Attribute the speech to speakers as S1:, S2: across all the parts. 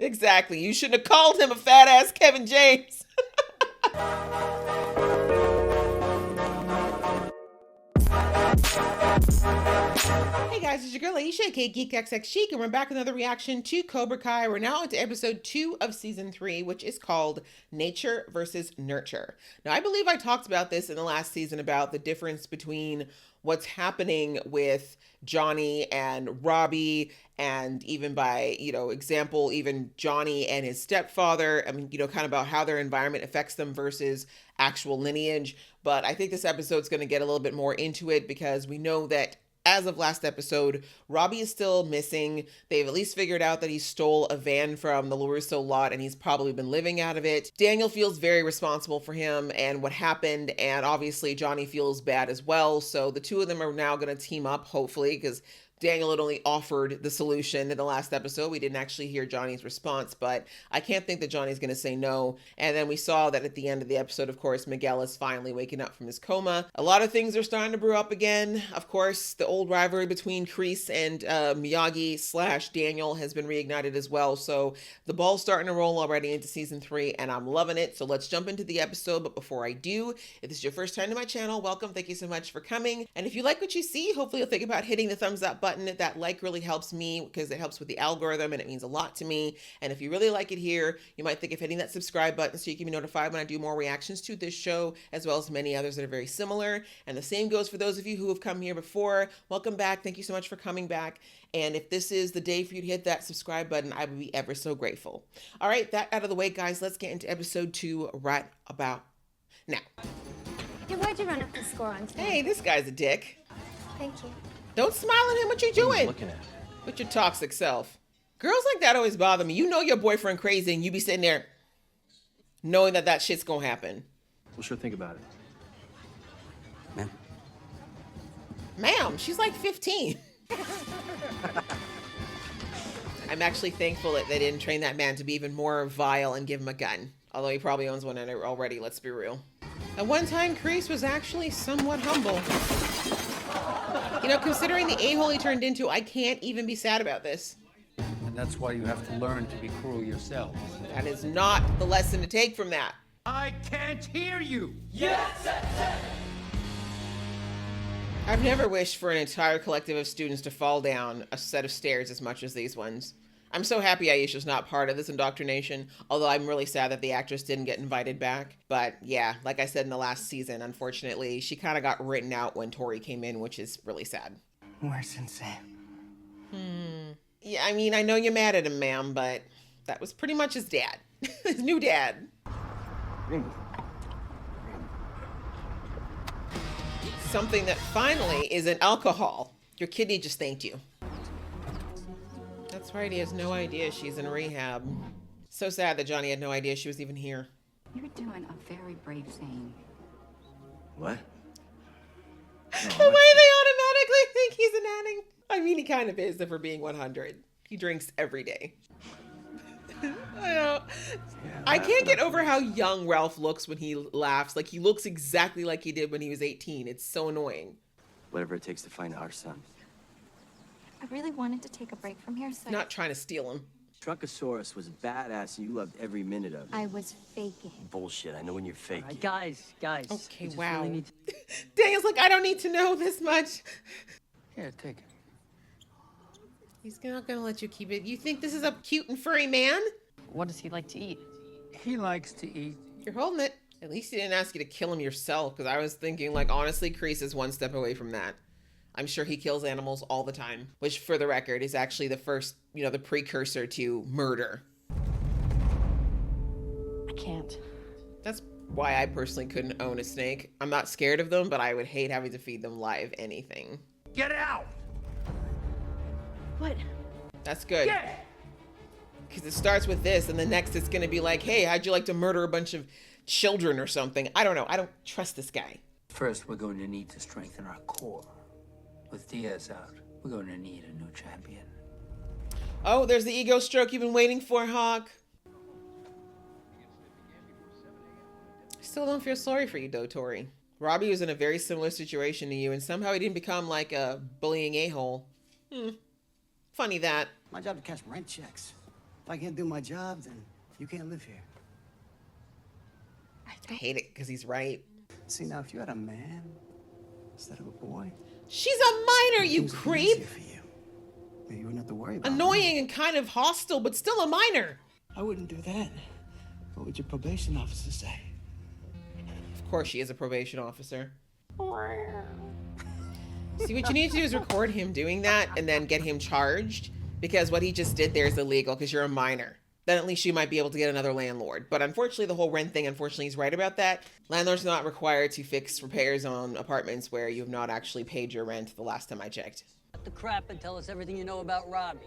S1: Exactly. You shouldn't have called him a fat ass Kevin James. Hey guys, it's your girl Aisha, aka Geek XX Chic, and we're back with another reaction to Cobra Kai. We're now into episode 2 of season 3, which is called Nature versus Nurture. Now, I believe I talked about this in the last season about the difference between what's happening with Johnny and Robbie, and even by, example, even Johnny and his stepfather. I mean, kind of about how their environment affects them versus actual lineage. But I think this episode's going to get a little bit more into it because we know that as of last episode, Robbie is still missing. They've at least figured out that he stole a van from the LaRusso lot and he's probably been living out of it. Daniel feels very responsible for him and what happened, and obviously Johnny feels bad as well. So the two of them are now going to team up, hopefully, because Daniel had only offered the solution in the last episode. We didn't actually hear Johnny's response, but I can't think that Johnny's going to say no. And then we saw that at the end of the episode, of course, Miguel is finally waking up from his coma. A lot of things are starting to brew up again. Of course, the old rivalry between Kreese and Miyagi / Daniel has been reignited as well. So the ball's starting to roll already into season 3, and I'm loving it. So let's jump into the episode. But before I do, if this is your first time to my channel, welcome. Thank you so much for coming. And if you like what you see, hopefully you'll think about hitting the thumbs up button. That like really helps me because it helps with the algorithm and it means a lot to me. And if you really like it here, you might think of hitting that subscribe button so you can be notified when I do more reactions to this show, as well as many others that are very similar. And the same goes for those of you who have come here before. Welcome back. Thank you so much for coming back. And if this is the day for you to hit that subscribe button, I would be ever so grateful. All right, that out of the way, guys, let's get into episode 2 right about now.
S2: Hey, why'd you run up the score on today?
S1: Hey, this guy's a dick.
S2: Thank you.
S1: Don't smile at him. What you doing?
S3: What are you looking at?
S1: With your toxic self. Girls like that always bother me. You know your boyfriend crazy and you be sitting there knowing that that shit's gonna happen.
S3: We'll sure think about it.
S4: Ma'am.
S1: Ma'am, she's like 15. I'm actually thankful that they didn't train that man to be even more vile and give him a gun. Although he probably owns one already, let's be real. At one time, Kreese was actually somewhat humble. Considering the a-hole he turned into, I can't even be sad about this.
S4: And that's why you have to learn to be cruel yourself.
S1: That is not the lesson to take from that.
S4: I can't hear you!
S5: Yes!
S1: I've never wished for an entire collective of students to fall down a set of stairs as much as these ones. I'm so happy Aisha's not part of this indoctrination, although I'm really sad that the actress didn't get invited back. But yeah, like I said in the last season, unfortunately, she kind of got written out when Tori came in, which is really sad.
S5: Where's Sensei?
S1: Yeah, I mean, I know you're mad at him, ma'am, but that was pretty much his dad. His new dad. Something that finally isn't alcohol. Your kidney just thanked you. That's right, he has no idea she's in rehab. So sad that Johnny had no idea she was even here.
S6: You're doing a very brave thing.
S3: What?
S1: The way they automatically think he's an addict. I mean, he kind of is, if we're being 100. He drinks every day. I know. I can't get over how young Ralph looks when he laughs. Like, he looks exactly like he did when he was 18. It's so annoying.
S3: Whatever it takes to find our son.
S2: I really wanted to take a break from here, so
S1: Not trying to steal him.
S3: Truckosaurus was badass and you loved every minute of it.
S2: I was faking.
S3: Bullshit, I know when you're faking.
S5: Guys.
S1: Okay,
S5: we just
S1: wow.
S5: really need to-
S1: Daniel's like, I don't need to know this much.
S4: Here, take it.
S1: He's not gonna let you keep it. You think this is a cute and furry man?
S5: What does he like to eat?
S4: He likes to eat.
S1: You're holding it. At least he didn't ask you to kill him yourself, because I was thinking, like, honestly, Kreese is one step away from that. I'm sure he kills animals all the time, which, for the record, is actually the first, the precursor to murder.
S5: I can't.
S1: That's why I personally couldn't own a snake. I'm not scared of them, but I would hate having to feed them live anything.
S4: Get out!
S5: What?
S1: That's good. Because it starts with this, and the next it's going to be like, hey, how'd you like to murder a bunch of children or something? I don't know. I don't trust this guy.
S4: First, we're going to need to strengthen our core. With Diaz out, we're going to need a new champion.
S1: Oh, there's the ego stroke you've been waiting for, Hawk. I still don't feel sorry for you, though, Tori. Robbie was in a very similar situation to you, and somehow he didn't become like a bullying a-hole. Funny that.
S7: My job to cash rent checks. I can't do my job, then you can't live here.
S1: I hate it because he's right.
S7: See, now, if you had a man instead of a boy...
S1: She's a minor, you
S7: things would be
S1: creep!
S7: easier for you. Maybe you wouldn't have to worry about
S1: Annoying and kind of hostile, but still a minor.
S7: I wouldn't do that. What would your probation officer say?
S1: Of course she is a probation officer. See, what you need to do is record him doing that and then get him charged, because what he just did there is illegal because you're a minor. Then at least you might be able to get another landlord. But unfortunately, the whole rent thing, unfortunately, he's right about that. Landlords are not required to fix repairs on apartments where you have not actually paid your rent the last time I checked.
S8: Cut the crap and tell us everything you know about Robbie.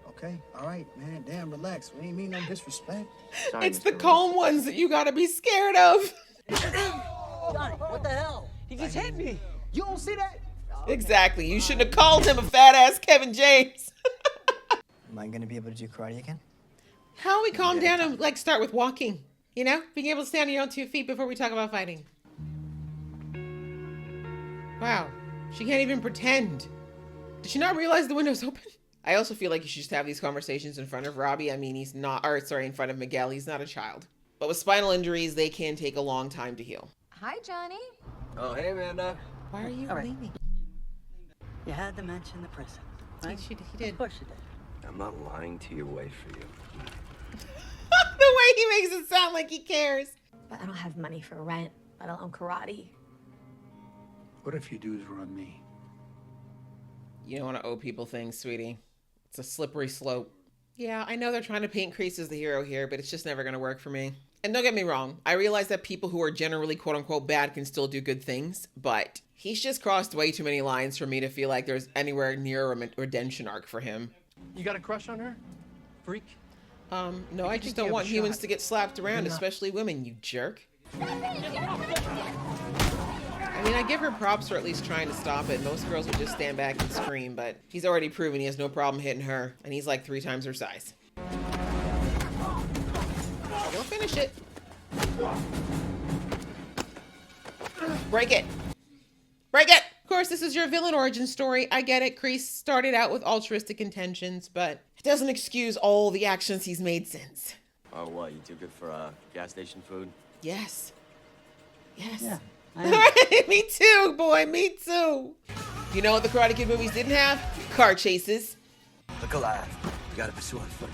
S7: Okay, all right, man. Damn, relax. We ain't mean no disrespect.
S3: Sorry,
S1: It's
S3: Mr.
S1: the
S3: Lewis.
S1: calm ones that you gotta be scared of.
S8: Johnny, what the hell?
S7: He just hit me. You don't see that?
S1: Exactly. You shouldn't have called him a fat ass Kevin James.
S7: Am I gonna be able to do karate again?
S1: How do we calm down and like start with walking? You know, being able to stand on your own 2 feet before we talk about fighting. Wow, she can't even pretend. Did she not realize the window's open? I also feel like you should just have these conversations in front of Robbie. I mean, he's not, or sorry, in front of Miguel. He's not a child. But with spinal injuries, they can take a long time to heal.
S2: Hi, Johnny.
S3: Oh, hey, Amanda.
S1: Why are you
S8: All right.
S1: leaving?
S8: You had to mention the prison, right?
S1: He did.
S8: Of course you did.
S3: I'm not lying to your wife for you.
S1: The way he makes it sound like he cares.
S2: But I don't have money for rent, let alone karate.
S4: What if your dues were on me?
S1: You don't want to owe people things, sweetie. It's a slippery slope. Yeah, I know they're trying to paint Kreese as the hero here, but it's just never going to work for me. And don't get me wrong, I realize that people who are generally quote-unquote bad can still do good things, but he's just crossed way too many lines for me to feel like there's anywhere near a redemption arc for him.
S9: You got a crush on her? Freak?
S1: No, I just don't want humans to get slapped around, especially women, you jerk. I mean, I give her props for at least trying to stop it. Most girls would just stand back and scream, but he's already proven he has no problem hitting her, and he's like 3 times her size. Don't finish it. Break it. Break it! Of course, this is your villain origin story. I get it. Kreese started out with altruistic intentions, but it doesn't excuse all the actions he's made since.
S3: Oh, what? You took it for gas station food?
S1: Yes. Yes.
S8: Yeah.
S1: Me too, boy. Me too. You know what the Karate Kid movies didn't have? Car chases.
S7: Look alive. You gotta pursue on foot.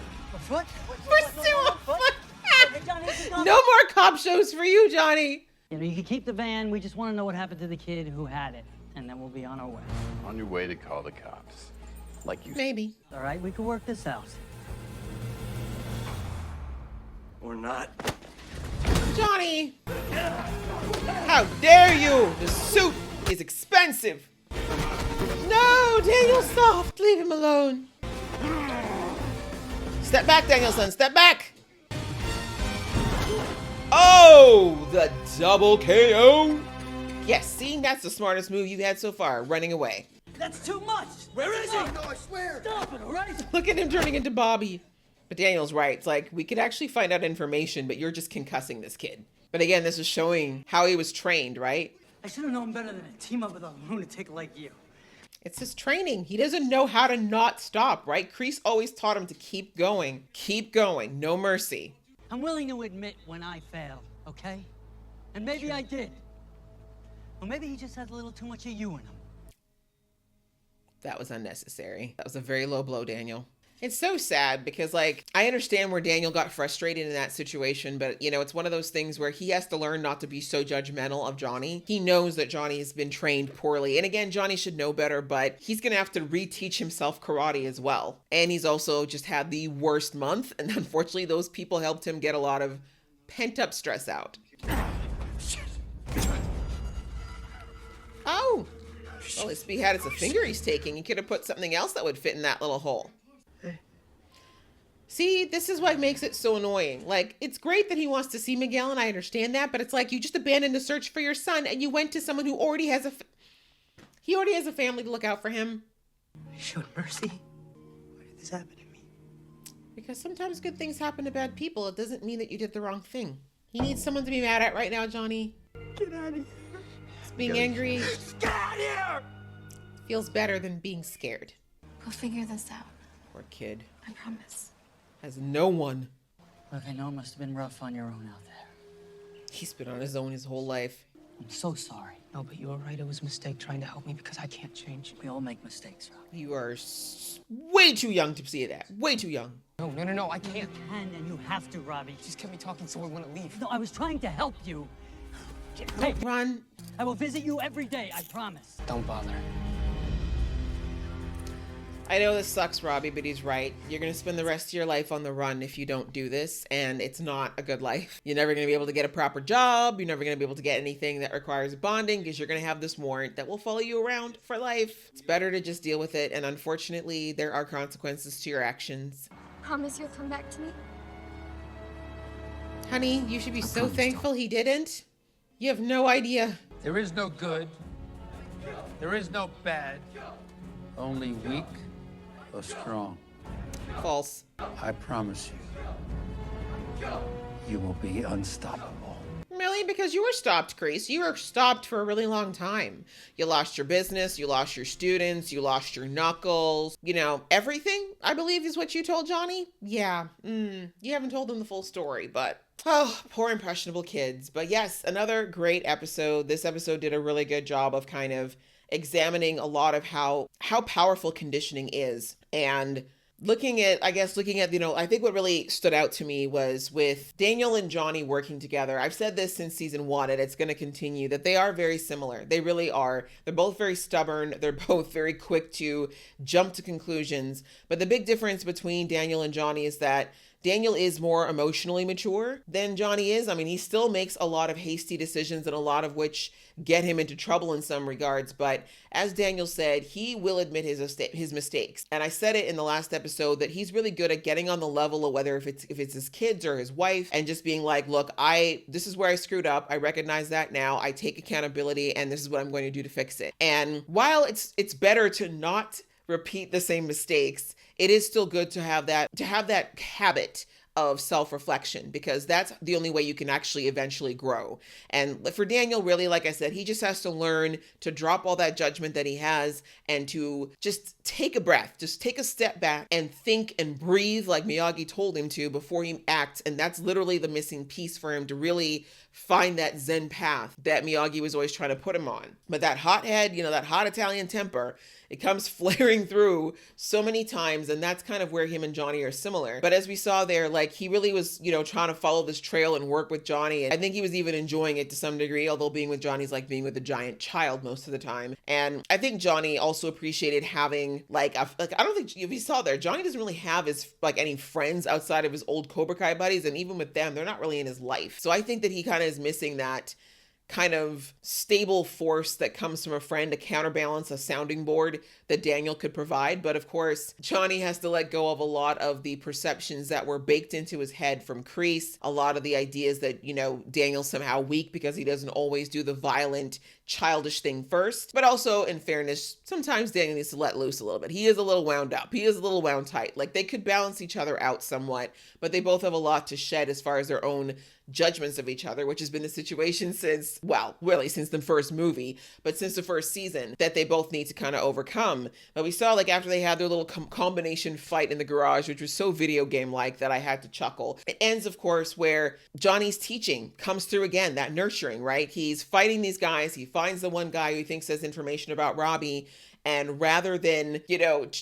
S8: What?
S1: Pursue on foot.
S8: Johnny,
S1: No more cop shows for you, Johnny.
S8: You know, you can keep the van. We just want to know what happened to the kid who had it, and then we'll be on our way.
S9: On your way to call the cops. Like you
S1: Maybe.
S8: All right, we can work this out.
S3: Or not?
S1: Johnny! How dare you! The suit is expensive. No, Daniel, soft. Leave him alone. Step back, Danielson. Step back. Oh, the double KO. Yes, see, that's the smartest move you've had so far, running away.
S8: That's too much.
S7: Where is he? No, I swear.
S8: Stop it, all right?
S1: Look at him turning into Bobby. But Daniel's right. It's like, we could actually find out information, but you're just concussing this kid. But again, this is showing how he was trained, right?
S8: I should have known better than to team up with a lunatic like you.
S1: It's his training. He doesn't know how to not stop, right? Kreese always taught him to keep going. Keep going. No mercy.
S8: I'm willing to admit when I failed, okay? And maybe I did. Or maybe he just has a little too much of you in him.
S1: That was unnecessary. That was a very low blow, Daniel. It's so sad because, like, I understand where Daniel got frustrated in that situation, but, you know, it's one of those things where he has to learn not to be so judgmental of Johnny. He knows that Johnny has been trained poorly. And again, Johnny should know better, but he's going to have to reteach himself karate as well. And he's also just had the worst month. And unfortunately, those people helped him get a lot of pent-up stress out. Oh! Well, if he had as a finger he's taking, he could have put something else that would fit in that little hole. See, this is what makes it so annoying. Like, it's great that he wants to see Miguel, and I understand that, but it's like you just abandoned the search for your son, and you went to someone who already has he already has a family to look out for him.
S7: You showed mercy? Why did this happen to me?
S1: Because sometimes good things happen to bad people. It doesn't mean that you did the wrong thing. He needs someone to be mad at right now, Johnny.
S7: Get out of here.
S1: Being angry
S7: Get out of here!
S1: feels better than being scared.
S2: We'll figure this out.
S1: Poor kid.
S2: I promise.
S1: Has no one.
S8: Look, I know it must have been rough on your own out there.
S1: He's been on his own his whole life.
S8: I'm so sorry.
S5: No, but you were right. It was a mistake trying to help me because I can't change.
S8: We all make mistakes, Rob.
S1: You are way too young to see that. Way too young.
S5: No, I can't.
S8: You can and you have to, Robbie.
S5: Just kept me talking so I wouldn't leave.
S8: No, I was trying to help you. Hey,
S1: Run.
S8: I will visit you every day, I promise.
S5: Don't bother.
S1: I know this sucks, Robbie, but he's right. You're going to spend the rest of your life on the run if you don't do this, and it's not a good life. You're never going to be able to get a proper job. You're never going to be able to get anything that requires bonding because you're going to have this warrant that will follow you around for life. It's better to just deal with it, and unfortunately, there are consequences to your actions.
S2: Promise you'll come back to me?
S1: Honey, you should be so thankful he didn't. You have no idea.
S4: There is no good. There is no bad. Only weak or strong.
S1: False.
S4: I promise you, you will be unstoppable.
S1: Really? Because you were stopped, Grace. You were stopped for a really long time. You lost your business, you lost your students, you lost your knuckles. You know, everything, I believe, is what you told Johnny? Yeah. You haven't told him the full story, but... Oh, poor impressionable kids. But yes, another great episode. This episode did a really good job of kind of examining a lot of how powerful conditioning is, and looking at, I think what really stood out to me was with Daniel and Johnny working together. I've said this since season 1, and it's going to continue, that they are very similar. They really are. They're both very stubborn. They're both very quick to jump to conclusions. But the big difference between Daniel and Johnny is that Daniel is more emotionally mature than Johnny is. I mean, he still makes a lot of hasty decisions, and a lot of which get him into trouble in some regards. But as Daniel said, he will admit his mistakes. And I said it in the last episode that he's really good at getting on the level of whether if it's his kids or his wife, and just being like, look, this is where I screwed up. I recognize that now. I take accountability, and this is what I'm going to do to fix it. And while it's better to not repeat the same mistakes, it is still good to have that habit of self-reflection, because that's the only way you can actually eventually grow. And for Daniel, really, like I said, he just has to learn to drop all that judgment that he has and to just take a breath, just take a step back and think and breathe like Miyagi told him to before he acts. And that's literally the missing piece for him to really find that Zen path that Miyagi was always trying to put him on. But that hot head, that hot Italian temper, it comes flaring through so many times, and that's kind of where him and Johnny are similar. But as we saw there, like, he really was, trying to follow this trail and work with Johnny. And I think he was even enjoying it to some degree, although being with Johnny's like being with a giant child most of the time. And I think Johnny also appreciated having, I don't think, if you saw there, Johnny doesn't really have any friends outside of his old Cobra Kai buddies. And even with them, they're not really in his life. So I think that he kind of is missing that kind of stable force that comes from a friend to counterbalance a sounding board that Daniel could provide. But of course, Johnny has to let go of a lot of the perceptions that were baked into his head from Kreese, a lot of the ideas that, Daniel's somehow weak because he doesn't always do the violent, childish thing first. But also, in fairness, sometimes Daniel needs to let loose a little bit. He is a little wound up. He is a little wound tight. Like, they could balance each other out somewhat, but they both have a lot to shed as far as their own judgments of each other, which has been the situation since the first movie, but since the first season, that they both need to kind of overcome. But we saw, after they had their little combination fight in the garage, which was so video game-like that I had to chuckle. It ends, of course, where Johnny's teaching comes through again, that nurturing, right? He's fighting these guys. He finds the one guy who he thinks has information about Robbie, and rather than,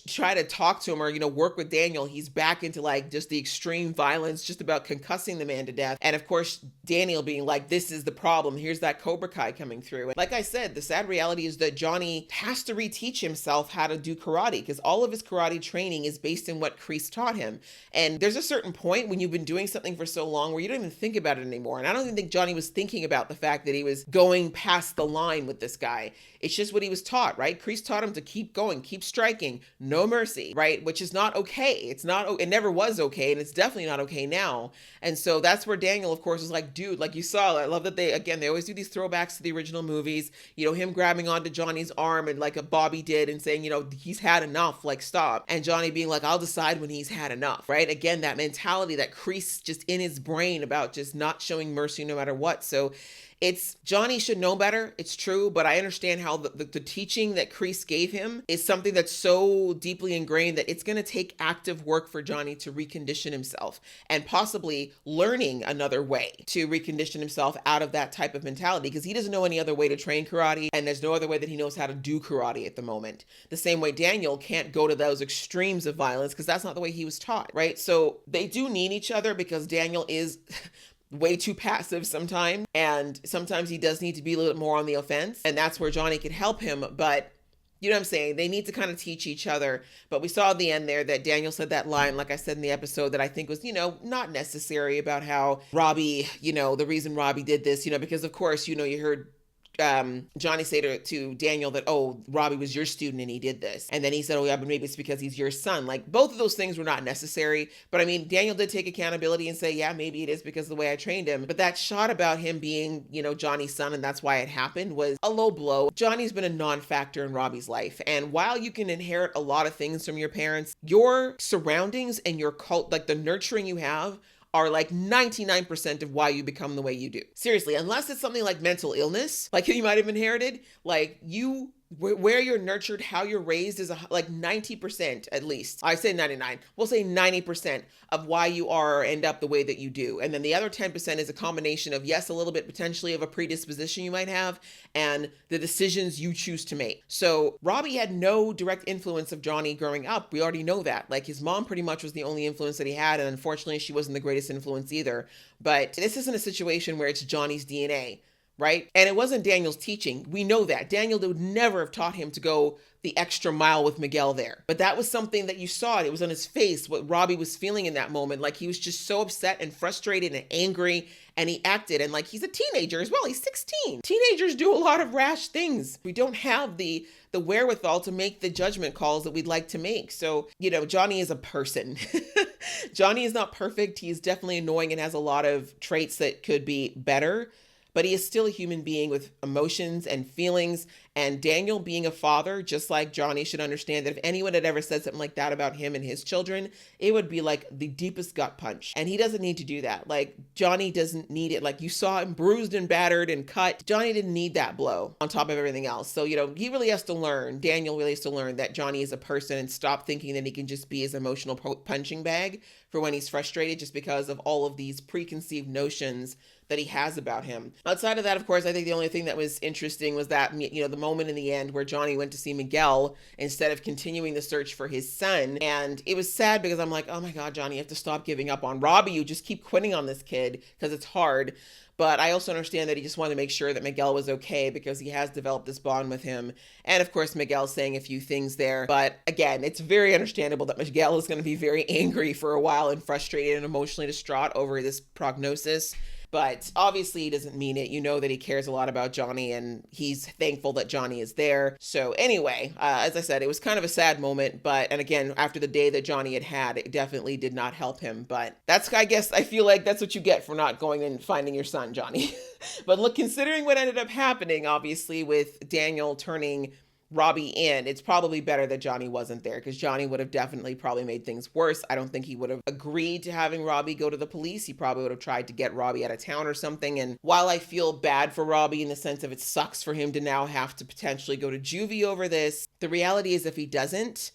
S1: try to talk to him or, work with Daniel, he's back into just the extreme violence, just about concussing the man to death. And of course, Daniel being like, this is the problem. Here's that Cobra Kai coming through. And like I said, the sad reality is that Johnny has to reteach himself how to do karate, because all of his karate training is based in what Kreese taught him. And there's a certain point when you've been doing something for so long where you don't even think about it anymore. And I don't even think Johnny was thinking about the fact that he was going past the line with this guy. It's just what he was taught, right? Kreese taught him to keep going, keep striking, no mercy, right? Which is not okay. It never was okay, and it's definitely not okay now. And so that's where Daniel, of course, was like, dude, like you saw, I love that they always do these throwbacks to the original movies, him grabbing onto Johnny's arm and like a Bobby did and saying, he's had enough, like stop. And Johnny being like, I'll decide when he's had enough, right? Again, that mentality that Kreese just in his brain about just not showing mercy no matter what. So Johnny should know better. It's true, but I understand how the teaching that Kreese gave save him is something that's so deeply ingrained that it's going to take active work for Johnny to recondition himself, and possibly learning another way to recondition himself out of that type of mentality, because he doesn't know any other way to train karate, and there's no other way that he knows how to do karate at the moment. The same way Daniel can't go to those extremes of violence because that's not the way he was taught, right? So they do need each other, because Daniel is way too passive sometimes, and sometimes he does need to be a little bit more on the offense, and that's where Johnny can help him. But you know what I'm saying? They need to kind of teach each other. But we saw at the end there that Daniel said that line, like I said in the episode, that I think was, not necessary, about how Robbie, the reason Robbie did this, because of course, you heard Johnny say to Daniel that, oh, Robbie was your student and he did this. And then he said, oh yeah, but maybe it's because he's your son. Like, both of those things were not necessary. But I mean, Daniel did take accountability and say, yeah, maybe it is because of the way I trained him. But that shot about him being, Johnny's son and that's why it happened was a low blow. Johnny's been a non-factor in Robbie's life. And while you can inherit a lot of things from your parents, your surroundings and your cult, like the nurturing you have, are like 99% of why you become the way you do. Seriously, unless it's something like mental illness, like you might have inherited, like where you're nurtured, how you're raised is like 90% at least. I say 99, we'll say 90% of why you are or end up the way that you do. And then the other 10% is a combination of, yes, a little bit potentially of a predisposition you might have, and the decisions you choose to make. So Robbie had no direct influence of Johnny growing up. We already know that. Like, his mom pretty much was the only influence that he had, and unfortunately she wasn't the greatest influence either. But this isn't a situation where it's Johnny's DNA. Right? And it wasn't Daniel's teaching. We know that. Daniel would never have taught him to go the extra mile with Miguel there. But that was something that you saw. It was on his face, what Robbie was feeling in that moment. Like, he was just so upset and frustrated and angry, and he acted. And like, he's a teenager as well. He's 16. Teenagers do a lot of rash things. We don't have the wherewithal to make the judgment calls that we'd like to make. So, Johnny is a person. Johnny is not perfect. He is definitely annoying and has a lot of traits that could be better. But he is still a human being with emotions and feelings. And Daniel, being a father, just like Johnny, should understand that if anyone had ever said something like that about him and his children, it would be like the deepest gut punch. And he doesn't need to do that. Like, Johnny doesn't need it. Like, you saw him bruised and battered and cut. Johnny didn't need that blow on top of everything else. So, he really has to learn, Daniel really has to learn that Johnny is a person, and stop thinking that he can just be his emotional punching bag for when he's frustrated, just because of all of these preconceived notions that he has about him. Outside of that, of course, I think the only thing that was interesting was that, the moment in the end where Johnny went to see Miguel instead of continuing the search for his son. And it was sad, because I'm like, oh my God, Johnny, you have to stop giving up on Robbie. You just keep quitting on this kid because it's hard. But I also understand that he just wanted to make sure that Miguel was okay, because he has developed this bond with him. And of course, Miguel's saying a few things there. But again, it's very understandable that Miguel is going to be very angry for a while and frustrated and emotionally distraught over this prognosis. But obviously he doesn't mean it. You know that he cares a lot about Johnny, and he's thankful that Johnny is there. So anyway, as I said, it was kind of a sad moment. And again, after the day that Johnny had, it definitely did not help him. But I feel like that's what you get for not going and finding your son, Johnny. But look, considering what ended up happening, obviously, with Daniel turning Robbie in, it's probably better that Johnny wasn't there, because Johnny would have definitely probably made things worse. I don't think he would have agreed to having Robbie go to the police. He probably would have tried to get Robbie out of town or something. And while I feel bad for Robbie in the sense of it sucks for him to now have to potentially go to juvie over this, the reality is if he doesn't,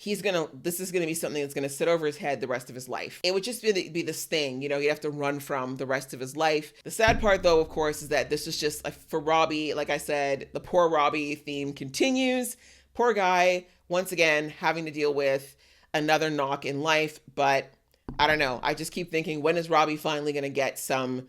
S1: this is gonna be something that's gonna sit over his head the rest of his life. It would just be this thing, he'd have to run from the rest of his life. The sad part, though, of course, is that this is just for Robbie. Like I said, the poor Robbie theme continues. Poor guy, once again, having to deal with another knock in life. But I don't know. I just keep thinking, when is Robbie finally gonna get some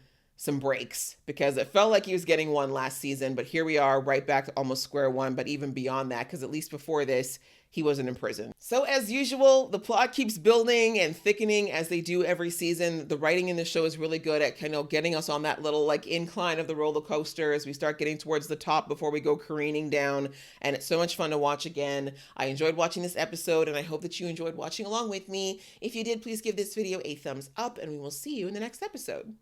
S1: breaks? Because it felt like he was getting one last season, but here we are right back to almost square one. But even beyond that, because at least before this, he wasn't in prison. So as usual, the plot keeps building and thickening as they do every season. The writing in the show is really good at getting us on that little incline of the roller coaster as we start getting towards the top before we go careening down. And it's so much fun to watch again. I enjoyed watching this episode, and I hope that you enjoyed watching along with me. If you did, please give this video a thumbs up, and we will see you in the next episode.